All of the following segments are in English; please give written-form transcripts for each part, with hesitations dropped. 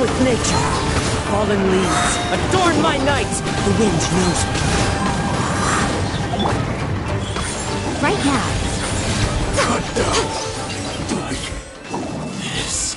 with nature. Fallen leaves, adorn my night. The wind knows me. Right now. Cut down. Like this.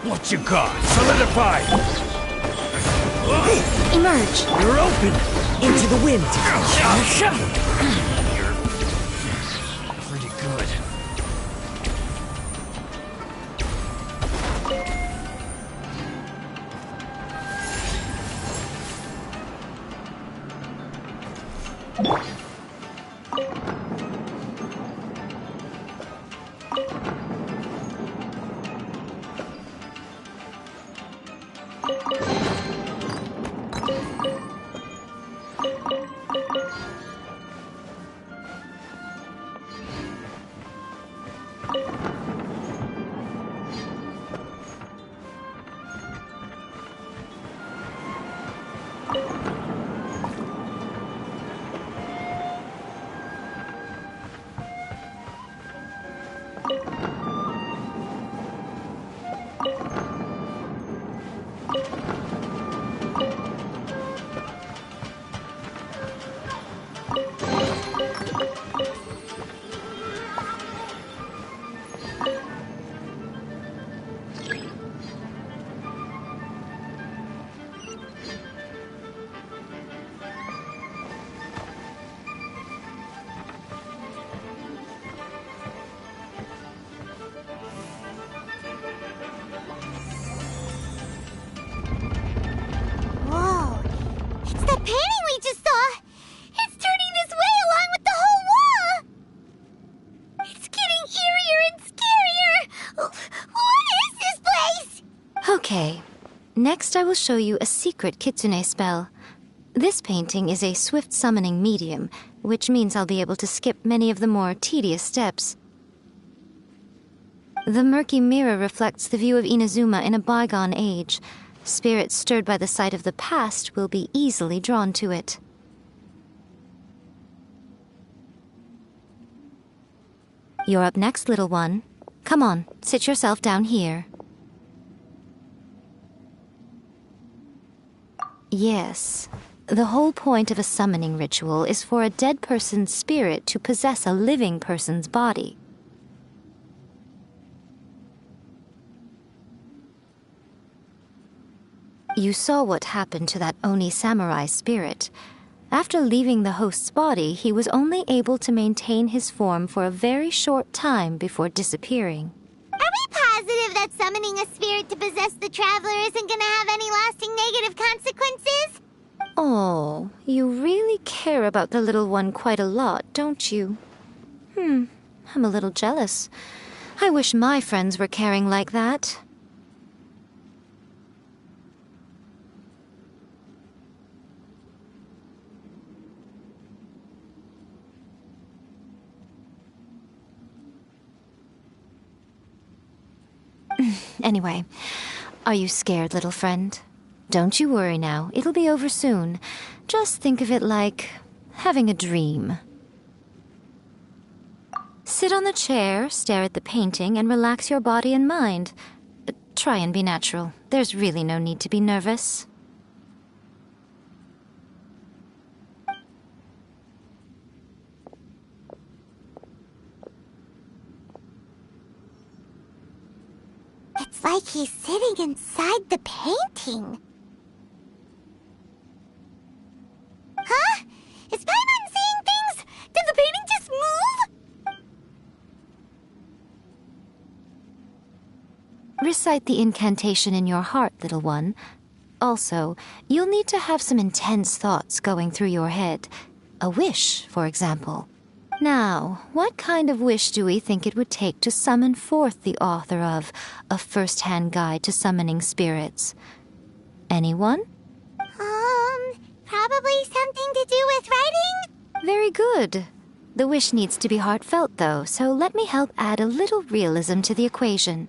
What you got? Solidify! Emerge. You're open. Into the wind. You're pretty good. Whoa. It's the painting we just saw. It's turning this way along with the whole wall. It's getting eerier and scarier. What is this place? Okay. Next I will show you a secret kitsune spell. This painting is a swift summoning medium, which means I'll be able to skip many of the more tedious steps. The murky mirror reflects the view of Inazuma in a bygone age. Spirits stirred by the sight of the past will be easily drawn to it. You're up next, little one. Come on, sit yourself down here. Yes. The whole point of a summoning ritual is for a dead person's spirit to possess a living person's body. You saw what happened to that Oni samurai spirit. After leaving the host's body, he was only able to maintain his form for a very short time before disappearing. Are we positive that summoning a spirit to possess the traveler isn't gonna have any lasting negative consequences? Oh, you really care about the little one quite a lot, don't you? I'm a little jealous. I wish my friends were caring like that. Anyway, are you scared, little friend? Don't you worry now, it'll be over soon. Just think of it like having a dream. Sit on the chair, stare at the painting, and relax your body and mind. Try and be natural. There's really no need to be nervous. It's It's like he's sitting inside the painting. Huh? Is Paimon seeing things? Did the painting just move? Recite the incantation in your heart, little one. Also, you'll need to have some intense thoughts going through your head. A wish, for example. Now, what kind of wish do we think it would take to summon forth the author of A First-Hand Guide to Summoning Spirits? Anyone? Probably something to do with writing? Very good. The wish needs to be heartfelt, though, so let me help add a little realism to the equation.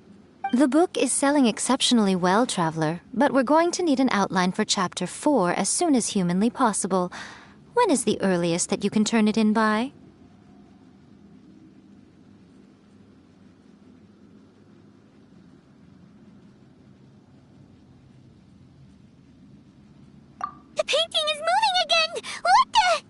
The book is selling exceptionally well, Traveler, but we're going to need an outline for Chapter 4 as soon as humanly possible. When is the earliest that you can turn it in by? The painting is moving again! What the?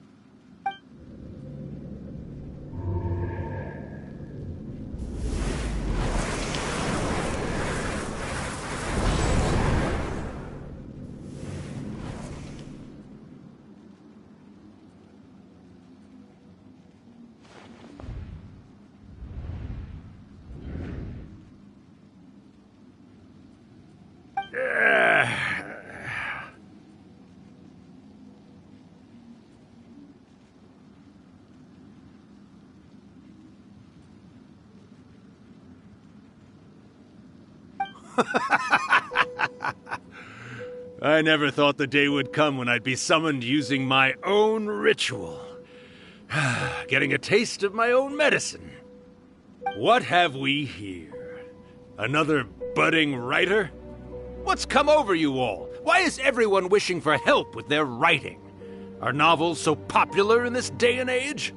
I never thought the day would come when I'd be summoned using my own ritual. Getting a taste of my own medicine. What have we here? Another budding writer? What's come over you all? Why is everyone wishing for help with their writing? Are novels so popular in this day and age?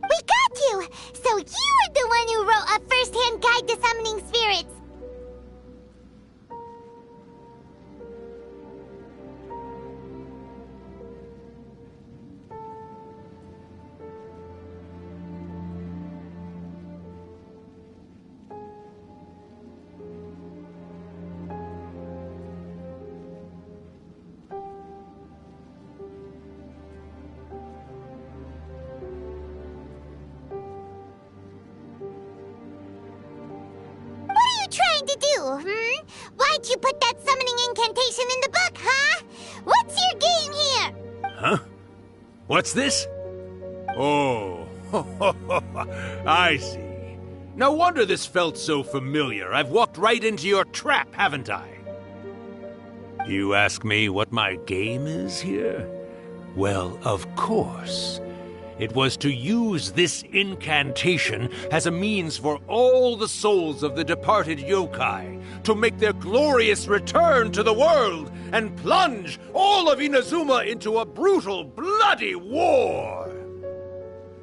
We got you! So you are the one who wrote A First-Hand Guide to Summoning Spirits! Trying to do, Why'd you put that summoning incantation in the book, huh? What's your game here? Huh? What's this? Oh, I see. No wonder this felt so familiar. I've walked right into your trap, haven't I? You ask me what my game is here? Well, of course. It was to use this incantation as a means for all the souls of the departed yokai to make their glorious return to the world and plunge all of Inazuma into a brutal, bloody war!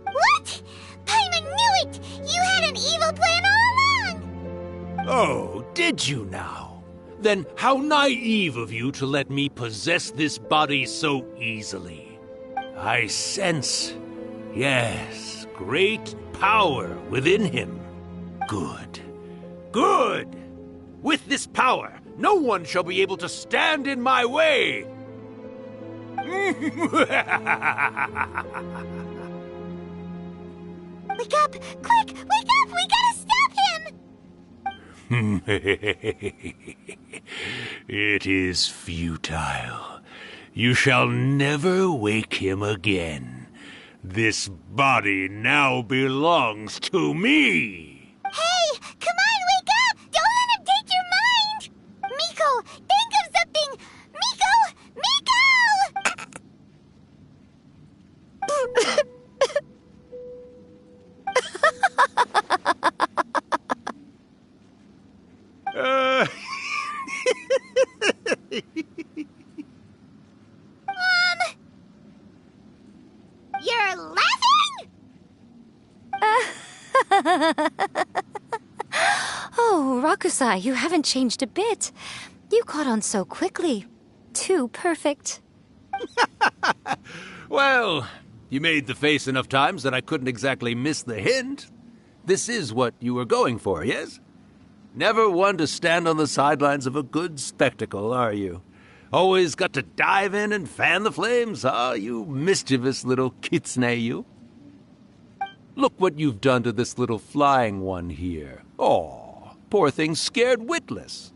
What? Paimon knew it! You had an evil plan all along! Oh, did you now? Then how naive of you to let me possess this body so easily. I sense... yes, great power within him. Good. Good! With this power, no one shall be able to stand in my way! Wake up! Quick! Wake up! We gotta stop him! It is futile. You shall never wake him again. This body now belongs to me! Hey! Come on, wake up! Don't let him take your mind! Miko, think of something! You're laughing? Oh, Rakusai, you haven't changed a bit. You caught on so quickly. Too perfect. Well, you made the face enough times that I couldn't exactly miss the hint. This is what you were going for, yes? Never one to stand on the sidelines of a good spectacle, are you? Always got to dive in and fan the flames, huh? You mischievous little kitsune, you. Look what you've done to this little flying one here. Oh, poor thing's scared witless.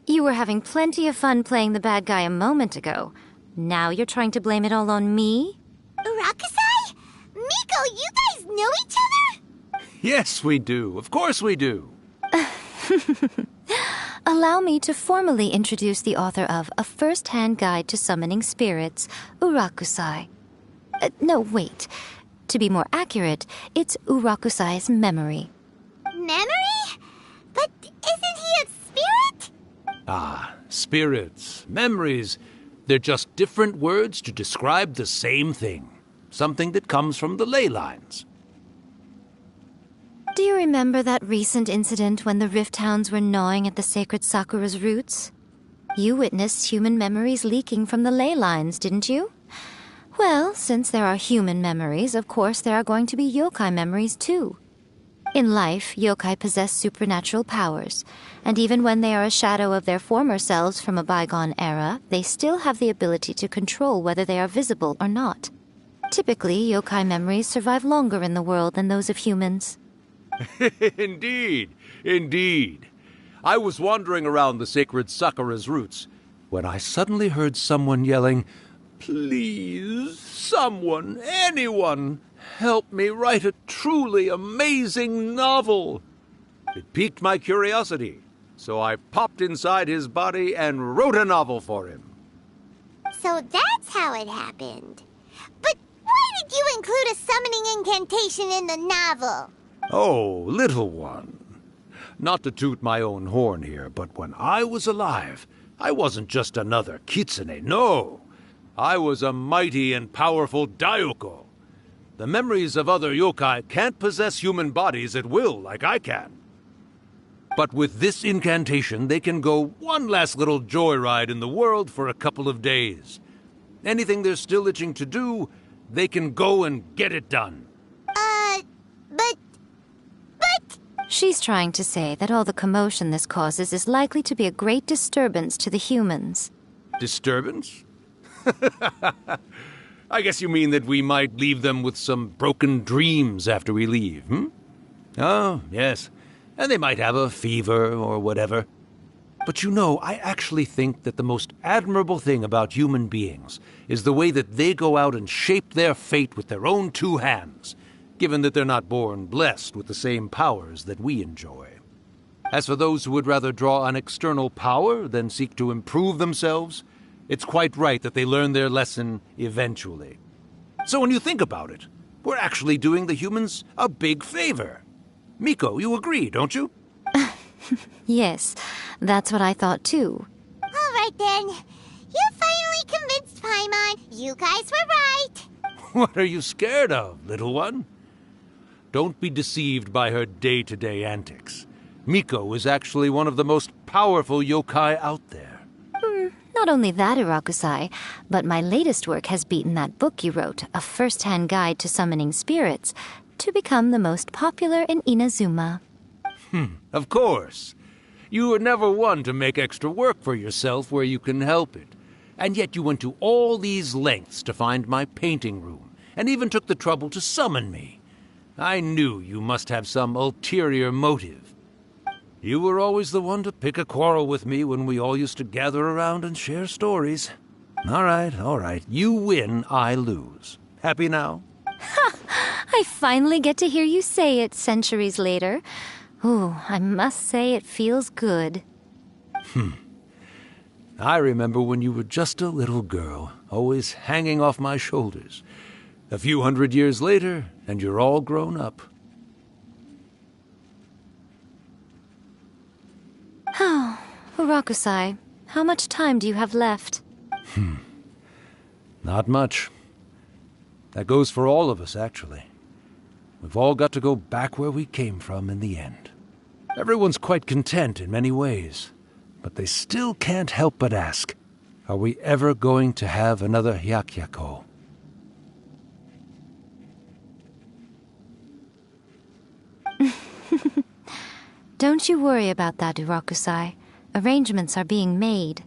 You were having plenty of fun playing the bad guy a moment ago. Now you're trying to blame it all on me? Urakusai? Miko, you guys know each other? Yes, we do. Of course we do. Allow me to formally introduce the author of A First-Hand Guide to Summoning Spirits, Urakusai. No, wait. To be more accurate, it's Urakusai's memory. Memory? But isn't he a spirit? Ah, spirits, memories. They're just different words to describe the same thing. Something that comes from the ley lines. Do you remember that recent incident when the Rift Hounds were gnawing at the sacred Sakura's roots? You witnessed human memories leaking from the ley lines, didn't you? Well, since there are human memories, of course there are going to be yokai memories too. In life, yokai possess supernatural powers, and even when they are a shadow of their former selves from a bygone era, they still have the ability to control whether they are visible or not. Typically, yokai memories survive longer in the world than those of humans. Indeed, indeed. I was wandering around the sacred Sakura's roots when I suddenly heard someone yelling, "Please, someone, anyone, help me write a truly amazing novel." It piqued my curiosity, so I popped inside his body and wrote a novel for him. So that's how it happened. But why did you include a summoning incantation in the novel? Oh, little one. Not to toot my own horn here, but when I was alive, I wasn't just another kitsune, no. I was a mighty and powerful Daiuko. The memories of other yokai can't possess human bodies at will like I can. But with this incantation, they can go one last little joyride in the world for a couple of days. Anything they're still itching to do, they can go and get it done. But... She's trying to say that all the commotion this causes is likely to be a great disturbance to the humans. Disturbance? I guess you mean that we might leave them with some broken dreams after we leave, hmm? Oh, yes. And they might have a fever or whatever. But you know, I actually think that the most admirable thing about human beings is the way that they go out and shape their fate with their own two hands, given that they're not born blessed with the same powers that we enjoy. As for those who would rather draw on external power than seek to improve themselves, it's quite right that they learn their lesson eventually. So when you think about it, we're actually doing the humans a big favor. Miko, you agree, don't you? Yes, that's what I thought too. All right then. You finally convinced Paimon. You guys were right. What are you scared of, little one? Don't be deceived by her day-to-day antics. Miko is actually one of the most powerful yokai out there. Not only that, Urakusai, but my latest work has beaten that book you wrote, A First-Hand Guide to Summoning Spirits, to become the most popular in Inazuma. Of course. You were never one to make extra work for yourself where you can help it. And yet you went to all these lengths to find my painting room, and even took the trouble to summon me. I knew you must have some ulterior motive. You were always the one to pick a quarrel with me when we all used to gather around and share stories. All right. You win, I lose. Happy now? I finally get to hear you say it centuries later. Ooh, I must say it feels good. I remember when you were just a little girl, always hanging off my shoulders. A few 100 years later, and you're all grown up. Oh, Urakusai, how much time do you have left? Not much. That goes for all of us, actually. We've all got to go back where we came from in the end. Everyone's quite content in many ways, but they still can't help but ask, are we ever going to have another Hyakyako? Don't you worry about that, Urakusai. Arrangements are being made.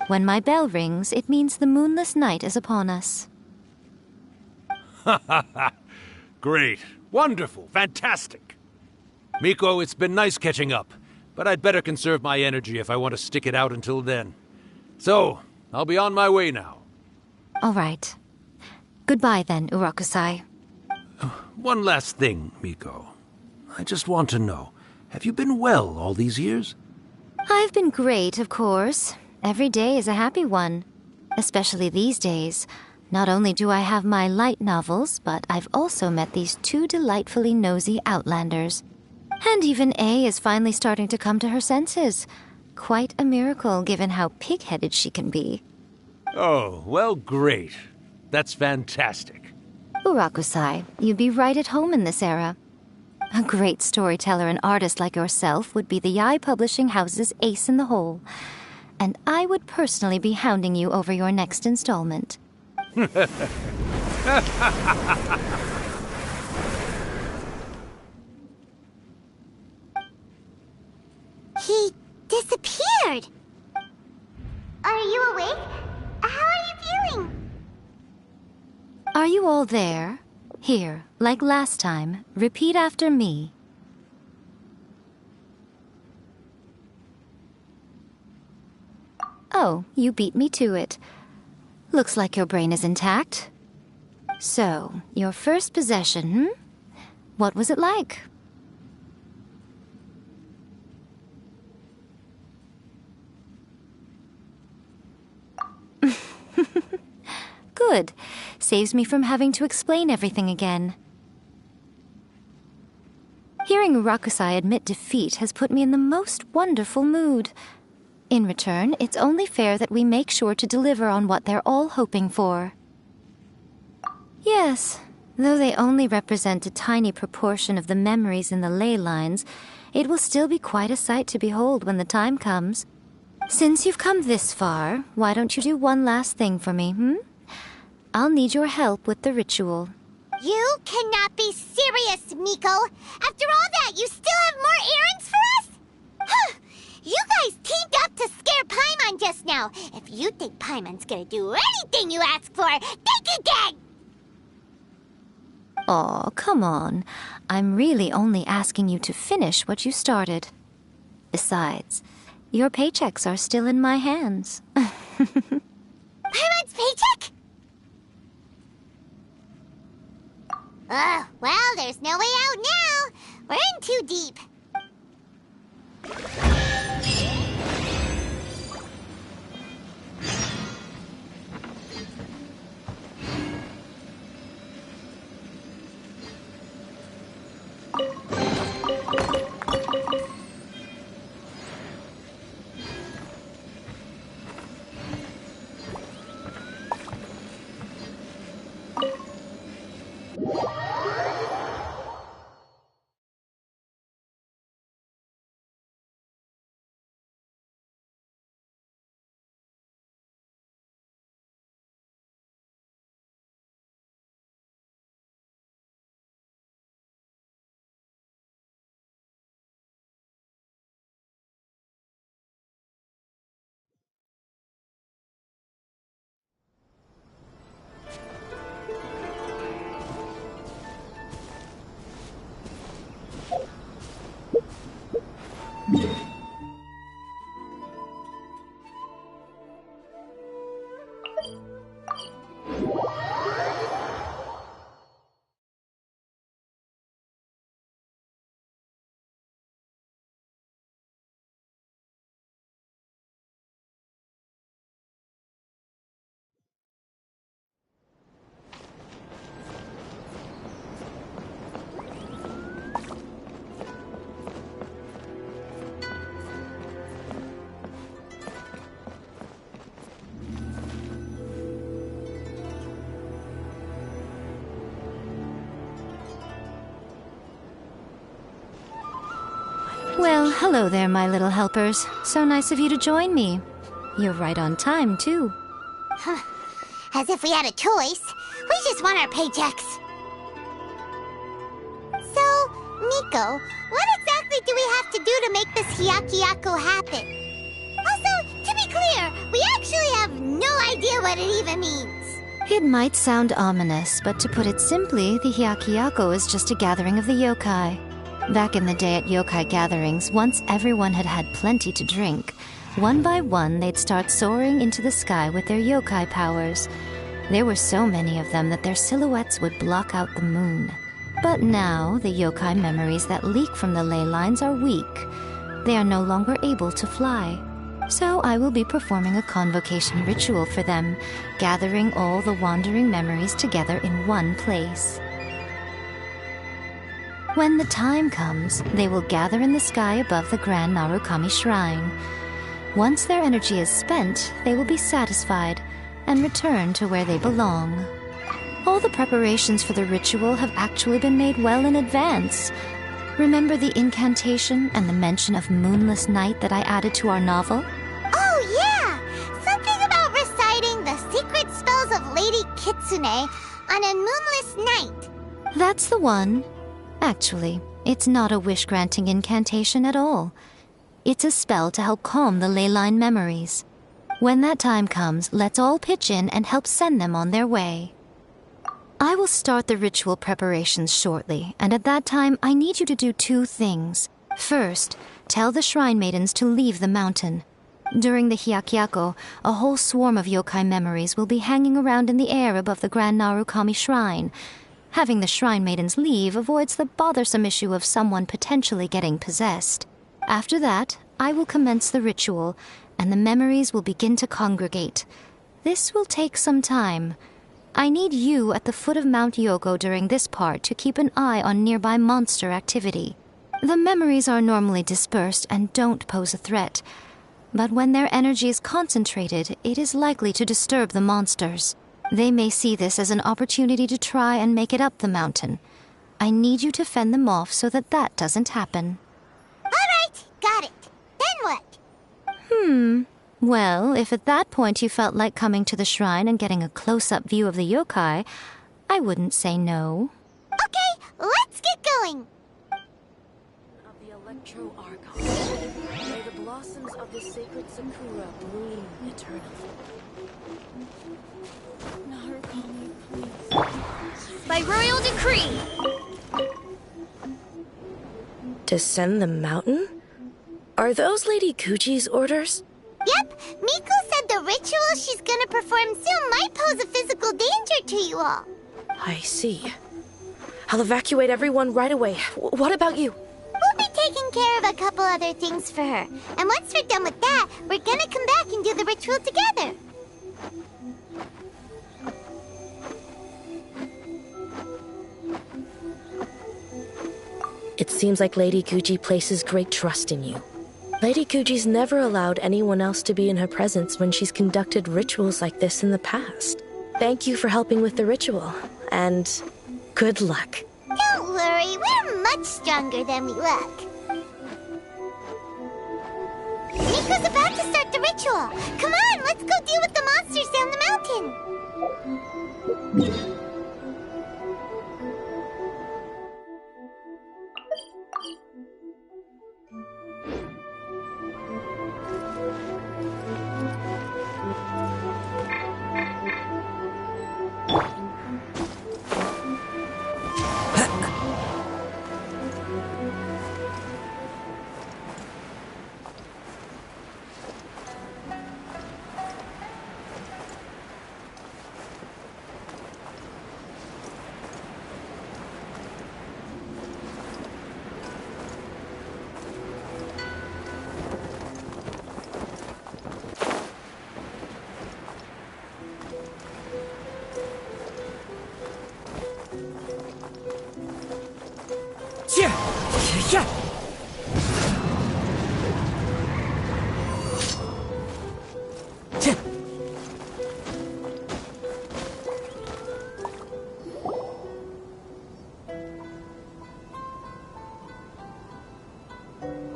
When my bell rings, it means the moonless night is upon us. Great. Wonderful. Fantastic. Miko, it's been nice catching up, but I'd better conserve my energy if I want to stick it out until then. So, I'll be on my way now. All right. Goodbye then, Urakusai. One last thing, Miko. I just want to know, have you been well all these years? I've been great, of course. Every day is a happy one. Especially these days. Not only do I have my light novels, but I've also met these two delightfully nosy outlanders. And even A is finally starting to come to her senses. Quite a miracle, given how pig-headed she can be. Oh, well, great. That's fantastic. Urakusai, you'd be right at home in this era. A great storyteller and artist like yourself would be the Yae Publishing House's ace in the hole. And I would personally be hounding you over your next installment. He disappeared. Are you awake? How are you feeling? Are you all there? Here, like last time, repeat after me. Oh, you beat me to it. Looks like your brain is intact. So, your first possession, What was it like? Good. Saves me from having to explain everything again. Hearing Urakusai admit defeat has put me in the most wonderful mood. In return, it's only fair that we make sure to deliver on what they're all hoping for. Yes, though they only represent a tiny proportion of the memories in the ley lines, it will still be quite a sight to behold when the time comes. Since you've come this far, why don't you do one last thing for me, I'll need your help with the ritual. You cannot be serious, Miko! After all that, you still have more errands for us? Huh! You guys teamed up to scare Paimon just now. If you think Paimon's gonna do anything you ask for, think again! Aw, come on. I'm really only asking you to finish what you started. Besides, your paychecks are still in my hands. Paimon's paycheck? Well, there's no way out now. We're in too deep. Well, hello there, my little helpers. So nice of you to join me. You're right on time, too. As if we had a choice. We just want our paychecks. So, Miko, what this Hyakyako happen. Also, to be clear, we actually have no idea what it even means. It might sound ominous, but to put it simply, the Hyakyako is just a gathering of the yokai. Back in the day at yokai gatherings, once everyone had had plenty to drink, one by one they'd start soaring into the sky with their yokai powers. There were so many of them that their silhouettes would block out the moon. But now, the yokai memories that leak from the ley lines are weak. They are no longer able to fly. So I will be performing a convocation ritual for them, gathering all the wandering memories together in one place. When the time comes, they will gather in the sky above the Grand Narukami Shrine. Once their energy is spent, they will be satisfied and return to where they belong. All the preparations for the ritual have actually been made well in advance. Remember the incantation and the mention of moonless night that I added to our novel? Oh, yeah! Something about reciting the secret spells of Lady Kitsune on a moonless night. That's the one. Actually, it's not a wish-granting incantation at all. It's a spell to help calm the ley line memories. When that time comes, let's all pitch in and help send them on their way. I will start the ritual preparations shortly, and at that time I need you to do two things. First, tell the shrine maidens to leave the mountain. During the Hyakyako, a whole swarm of yokai memories will be hanging around in the air above the Grand Narukami Shrine. Having the shrine maidens leave avoids the bothersome issue of someone potentially getting possessed. After that, I will commence the ritual, and the memories will begin to congregate. This will take some time. I need you at the foot of Mount Yogo during this part to keep an eye on nearby monster activity. The memories are normally dispersed and don't pose a threat, but when their energy is concentrated, it is likely to disturb the monsters. They may see this as an opportunity to try and make it up the mountain. I need you to fend them off so that that doesn't happen. All right, got it. Then what? Well, if at that point you felt like coming to the shrine and getting a close-up view of the yokai, I wouldn't say no. Okay, let's get going. Of the Electro Archon, may the blossoms of the sacred Sakura bloom eternally. Narukami, please. By royal decree! Descend the mountain? Are those Lady Kuji's orders? Yep, Miko said the ritual she's gonna perform soon might pose a physical danger to you all. I see. I'll evacuate everyone right away. What about you? We'll be taking care of a couple other things for her. And once we're done with that, we're gonna come back and do the ritual together. It seems like Lady Kuji places great trust in you. Lady Kuji's never allowed anyone else to be in her presence when she's conducted rituals like this in the past. Thank you for helping with the ritual, and good luck. Don't worry, we're much stronger than we look. Miko's about to start the ritual. Come on, let's go deal with the monsters down the mountain.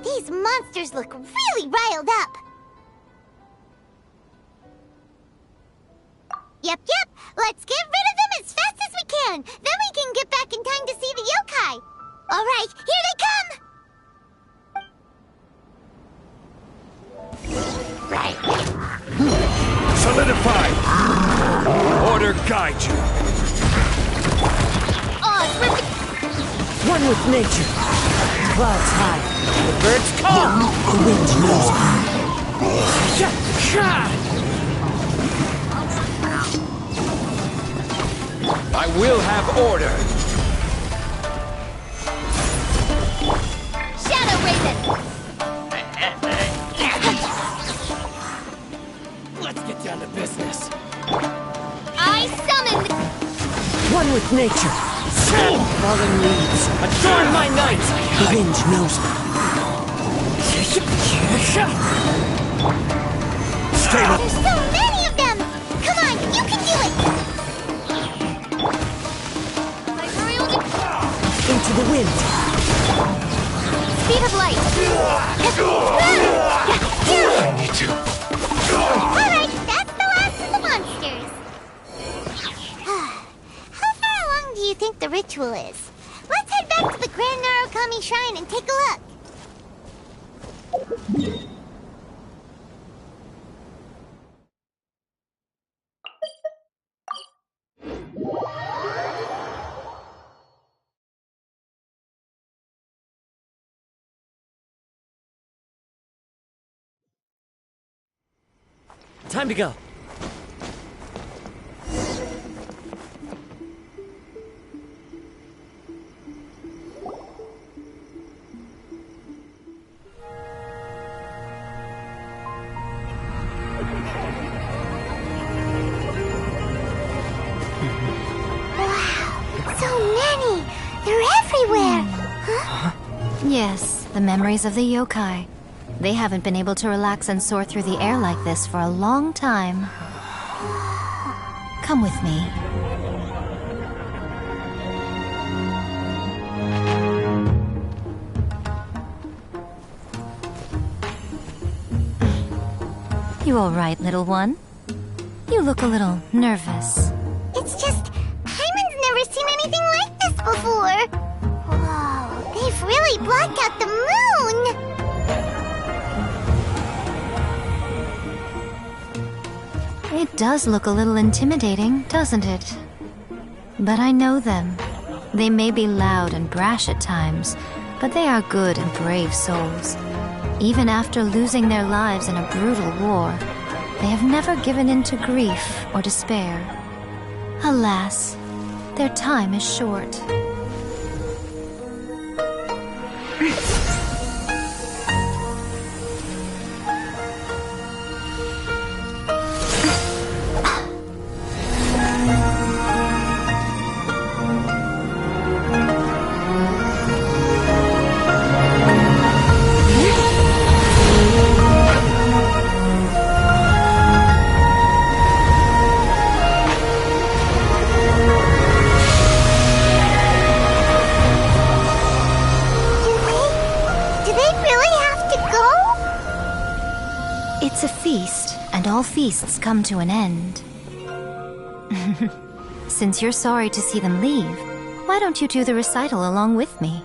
These monsters look really riled up. Yep. Let's get rid of them as fast as we can. Then we can get back in time to see the yokai. All right, here they come. Solidified! Order guide you! One with nature. Clouds high. The birds call. The wind knows me. I will have order! Shadow Raven! Let's get down to business. I summon... One with nature. Fallen leaves. Adorn my night. The wind knows me. Stay up! There's so many of them! Come on, you can do it! Into the wind. Speed of light! I need to... Alright, that's the last of the monsters. How far along do you think the ritual is? Let's head back to the Grand Narukami Shrine and take a look. Time to go. So many! They're everywhere! Huh? Yes, the memories of the yokai. They haven't been able to relax and soar through the air like this for a long time. Come with me. You all right, little one? You look a little nervous. It's just, Paimon's never seen anything like this before! Whoa, they've really blocked out the moon! It does look a little intimidating, doesn't it? But I know them. They may be loud and brash at times, but they are good and brave souls. Even after losing their lives in a brutal war, they have never given in to grief or despair. Alas, their time is short. It's a feast, and all feasts come to an end. Since you're sorry to see them leave, why don't you do the recital along with me?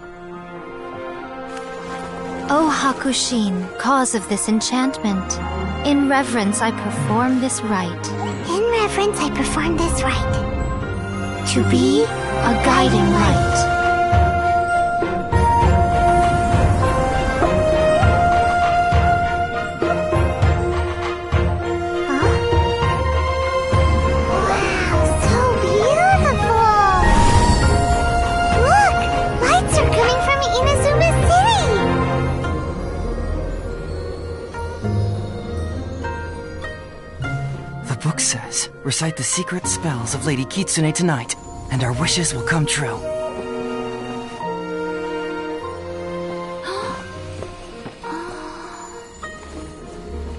O Hakushin, cause of this enchantment, in reverence I perform this rite. In reverence, I perform this rite. To be a guiding light. Book says, recite the secret spells of Lady Kitsune tonight, and our wishes will come true.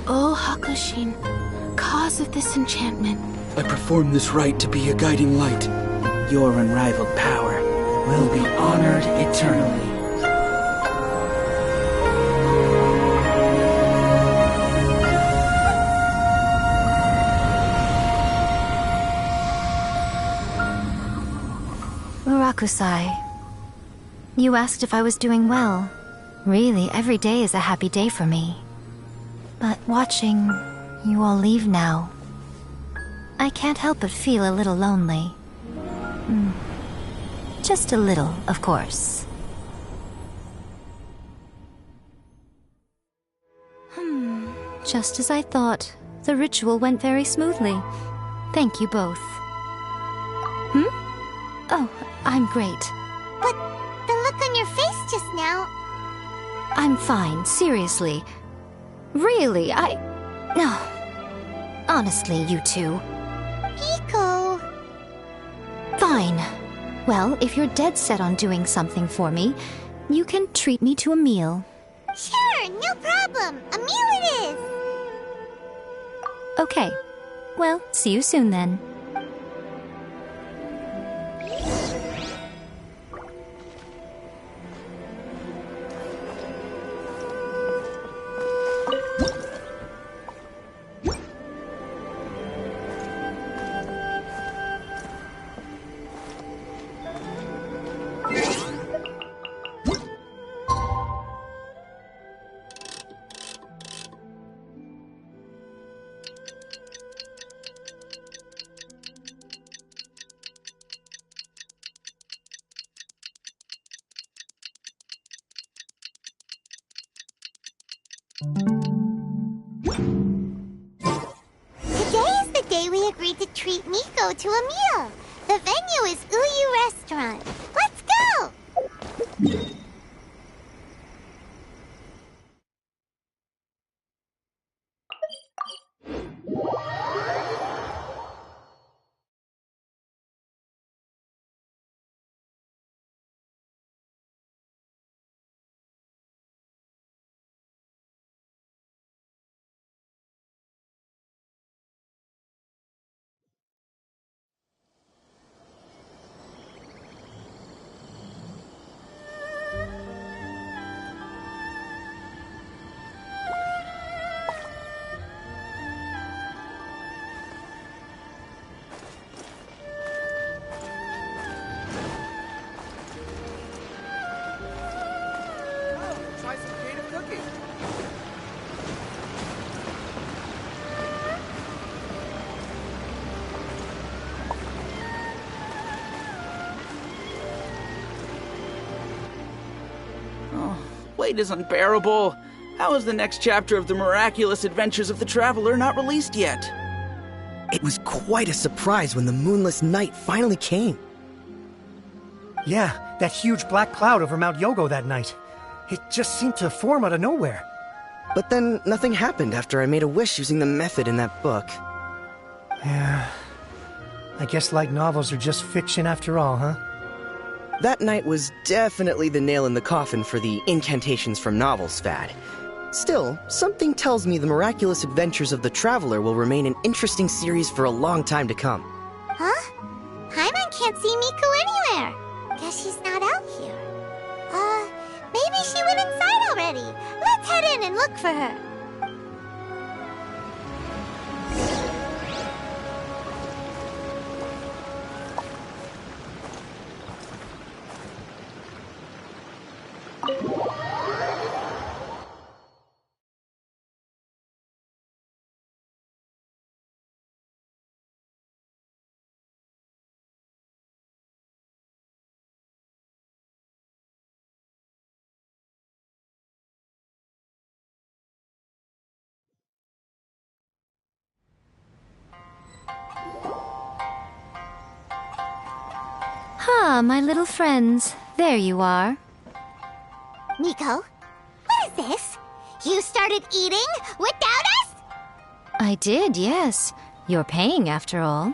O Hakushin, cause of this enchantment. I perform this rite to be a guiding light. Your unrivaled power will be honored eternally. Urakusai, you asked if I was doing well. Really, every day is a happy day for me. But watching you all leave now, I can't help but feel a little lonely. Just a little, of course. Just as I thought. The ritual went very smoothly. Thank you both. Oh, I'm great. But the look on your face just now... I'm fine, seriously. Really, No. Honestly, you two. Miko... Fine. Well, if you're dead set on doing something for me, you can treat me to a meal. Sure, no problem. A meal it is. Okay. Well, see you soon then. Today is the day we agreed to treat Miko to a meal. The venue is Uyu Restaurant. Let's go! Try some creative cooking. Oh, wait is unbearable. How is the next chapter of the miraculous adventures of the traveler not released yet? It was quite a surprise when the moonless night finally came. Yeah, that huge black cloud over Mount Yogo that night. It just seemed to form out of nowhere. But then nothing happened after I made a wish using the method in that book. Yeah. I guess light novels are just fiction after all, huh? That night was definitely the nail in the coffin for the incantations from novels fad. Still, something tells me the miraculous adventures of the traveler will remain an interesting series for a long time to come. Huh? Paimon can't see Miko anywhere. Guess she's not out here. Maybe she went inside already. Let's head in and look for her. Ah, my little friends. There you are. Miko, what is this? You started eating without us? I did, yes. You're paying after all.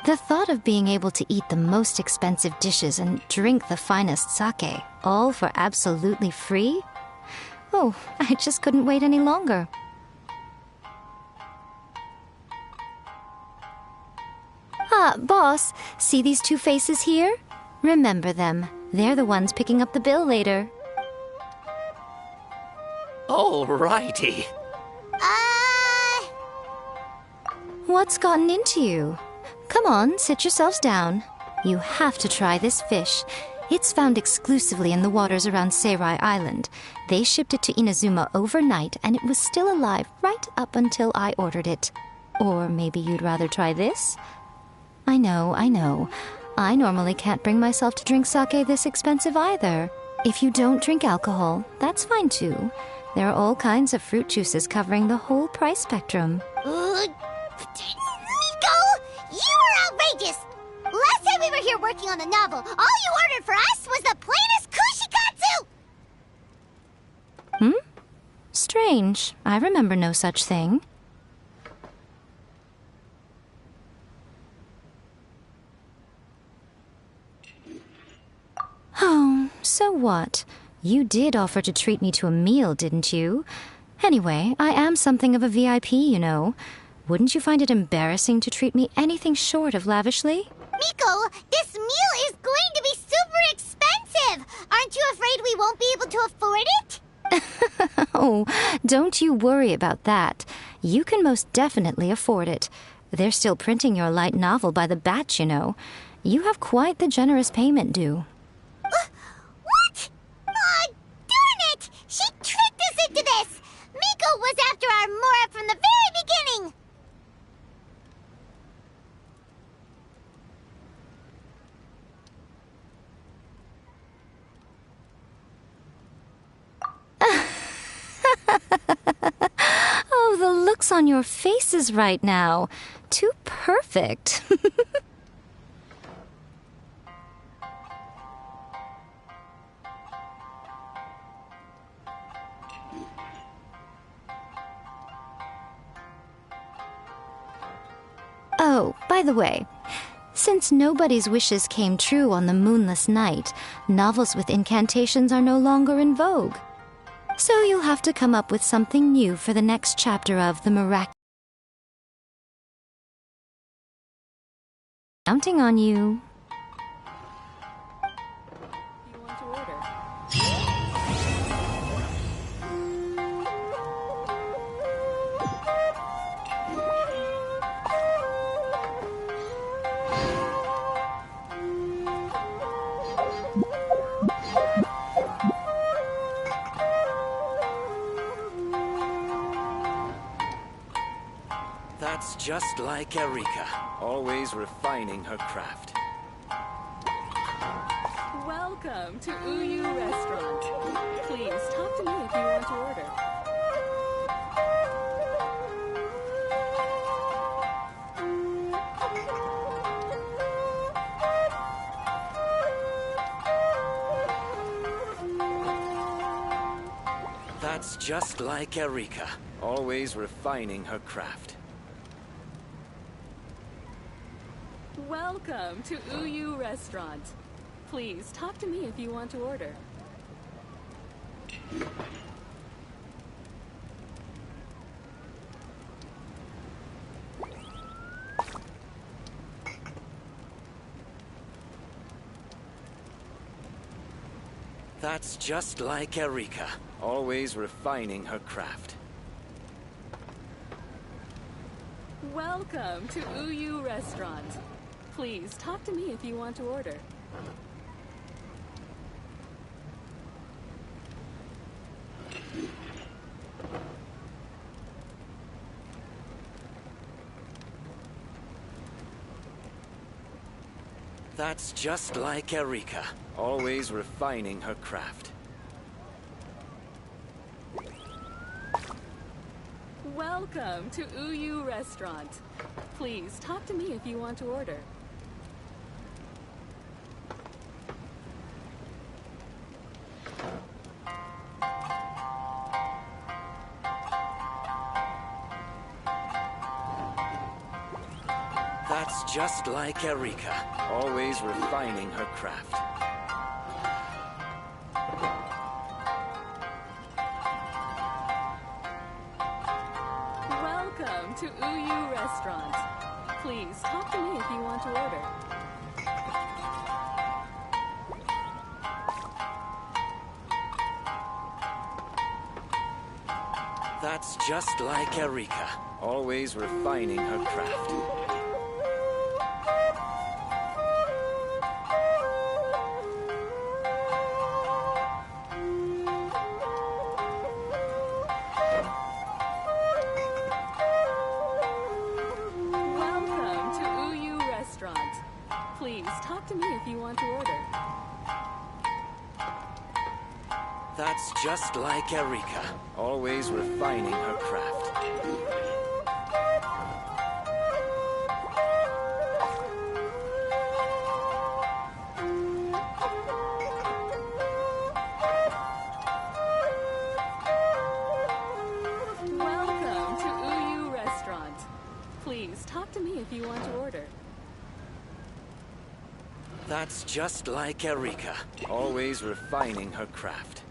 The thought of being able to eat the most expensive dishes and drink the finest sake, all for absolutely free? Oh, I just couldn't wait any longer. Ah, boss, see these two faces here? Remember them. They're the ones picking up the bill later. Alrighty. What's gotten into you? Come on, sit yourselves down. You have to try this fish. It's found exclusively in the waters around Seirai Island. They shipped it to Inazuma overnight, and it was still alive right up until I ordered it. Or maybe you'd rather try this? I know. I normally can't bring myself to drink sake this expensive either. If you don't drink alcohol, that's fine too. There are all kinds of fruit juices covering the whole price spectrum. Miko! You are outrageous! Last time we were here working on the novel, all you ordered for us was the plainest kushikatsu! Strange. I remember no such thing. Oh, so what? You did offer to treat me to a meal, didn't you? Anyway, I am something of a VIP, you know. Wouldn't you find it embarrassing to treat me anything short of lavishly? Miko, this meal is going to be super expensive! Aren't you afraid we won't be able to afford it? Oh, don't you worry about that. You can most definitely afford it. They're still printing your light novel by the batch, you know. You have quite the generous payment due. What? Aw, darn it! She tricked us into this! Miko was after our Mora from the very beginning! Oh, the looks on your faces right now. Too perfect. Oh, by the way, since nobody's wishes came true on the moonless night, novels with incantations are no longer in vogue. So you'll have to come up with something new for the next chapter of The Miraculous. Counting on you. You want to order? That's just like Erika, always refining her craft. Welcome to Uyu Restaurant. Please talk to me if you want to order. That's just like Erika, always refining her craft. Welcome to Uyu Restaurant. Please talk to me if you want to order. That's just like Erika, always refining her craft. Welcome to Uyu Restaurant. Please talk to me if you want to order. That's just like Erika, always refining her craft. Welcome to Uyu Restaurant. Please talk to me if you want to order. That's just like Erika, always refining her craft. Welcome to Uyu Restaurant. Please talk to me if you want to order. That's just like Erika, always refining her craft. That's just like Erika, always refining her craft. Welcome to Uyu Restaurant. Please talk to me if you want to order. That's just like Erika, always refining her craft.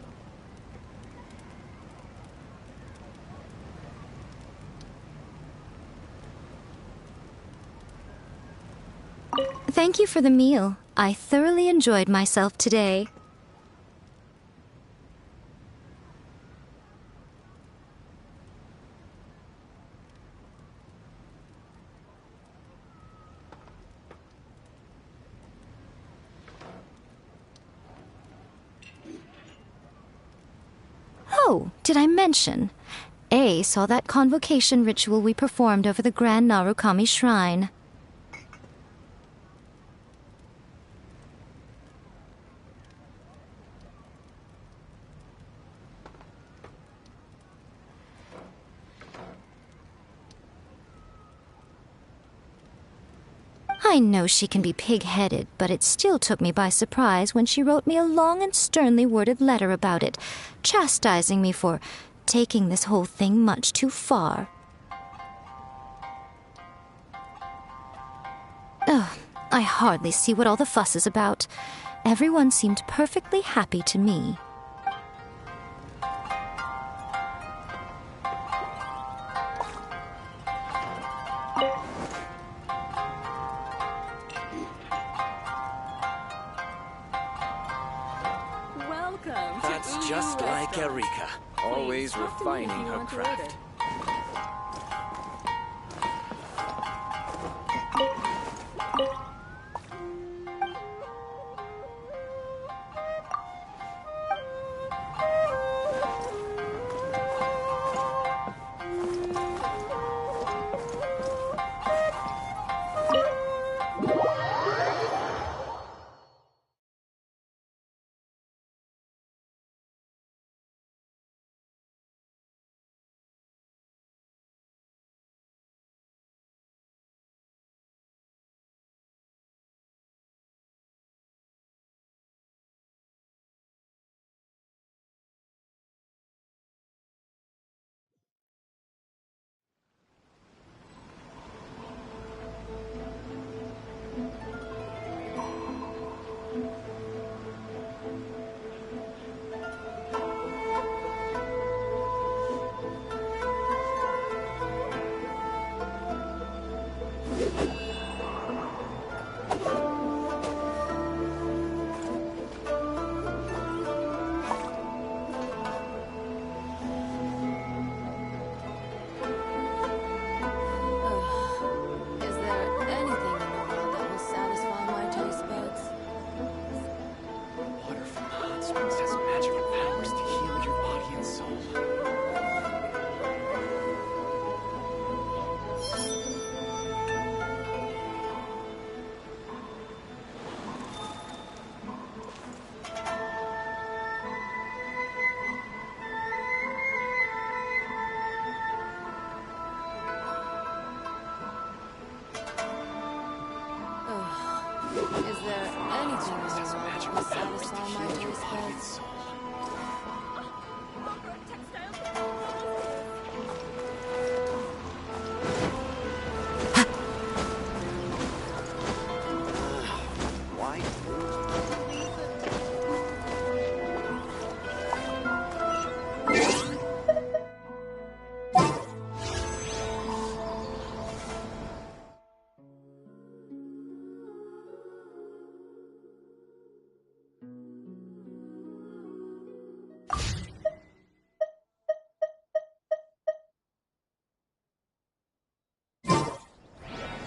Thank you for the meal. I thoroughly enjoyed myself today. Oh, did I mention? A saw that convocation ritual we performed over the Grand Narukami Shrine. I know she can be pig-headed, but it still took me by surprise when she wrote me a long and sternly worded letter about it, chastising me for taking this whole thing much too far. Ugh, I hardly see what all the fuss is about. Everyone seemed perfectly happy to me. Welcome to That's Uyu just like Restaurant. Erika, always Please talk to me if refining you her want to craft. order. Is there anything in the world that will satisfy my taste buds? Water from the hot springs has magical powers to heal your body and soul. Is there anything in the world that will satisfy my taste buds? Why?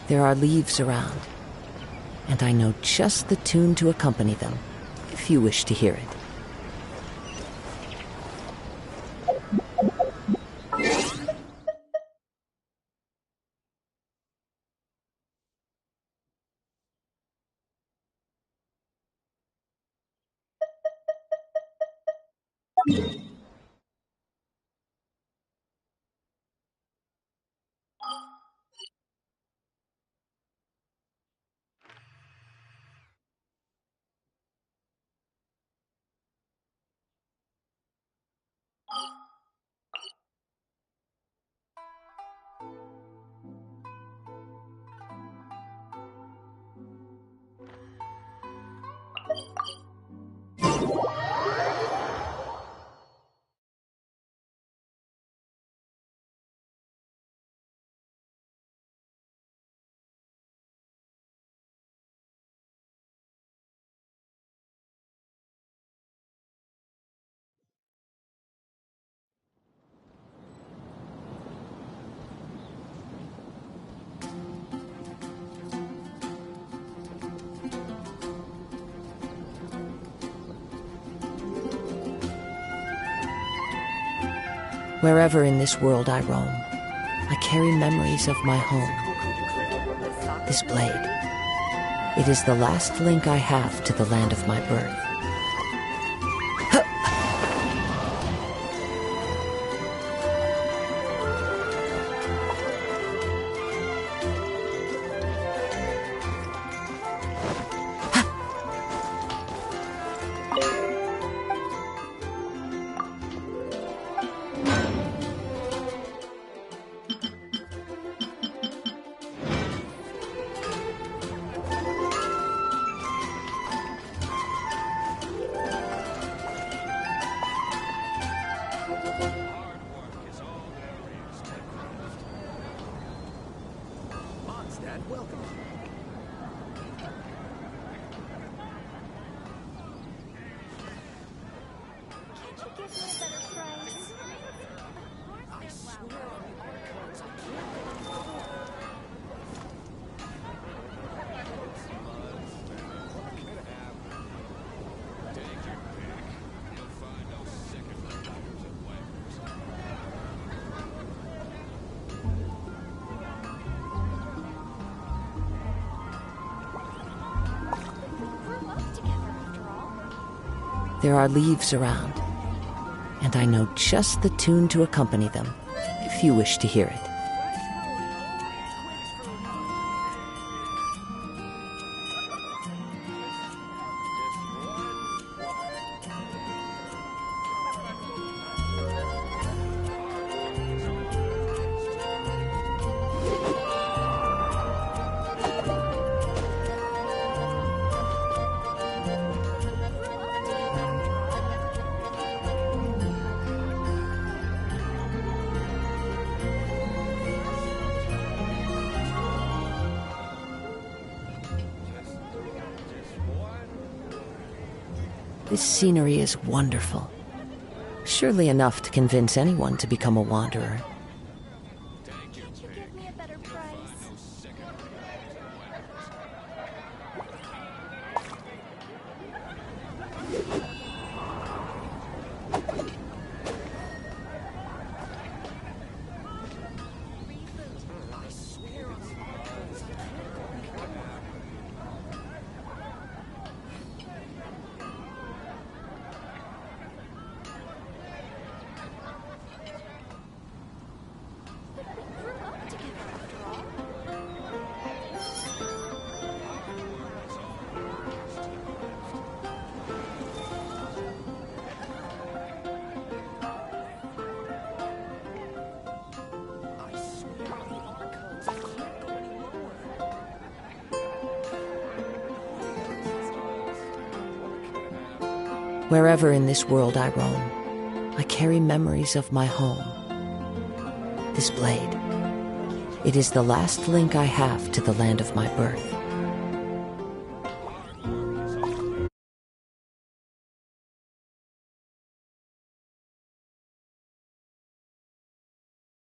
There are leaves around, and I know just the tune to accompany them, if you wish to hear it. Wherever in this world I roam, I carry memories of my home. This blade. It is the last link I have to the land of my birth. There are leaves around, and I know just the tune to accompany them, if you wish to hear it. This scenery is wonderful. Surely enough to convince anyone to become a wanderer. Can't you give me a better price? Wherever in this world I roam, I carry memories of my home. This blade. It is the last link I have to the land of my birth.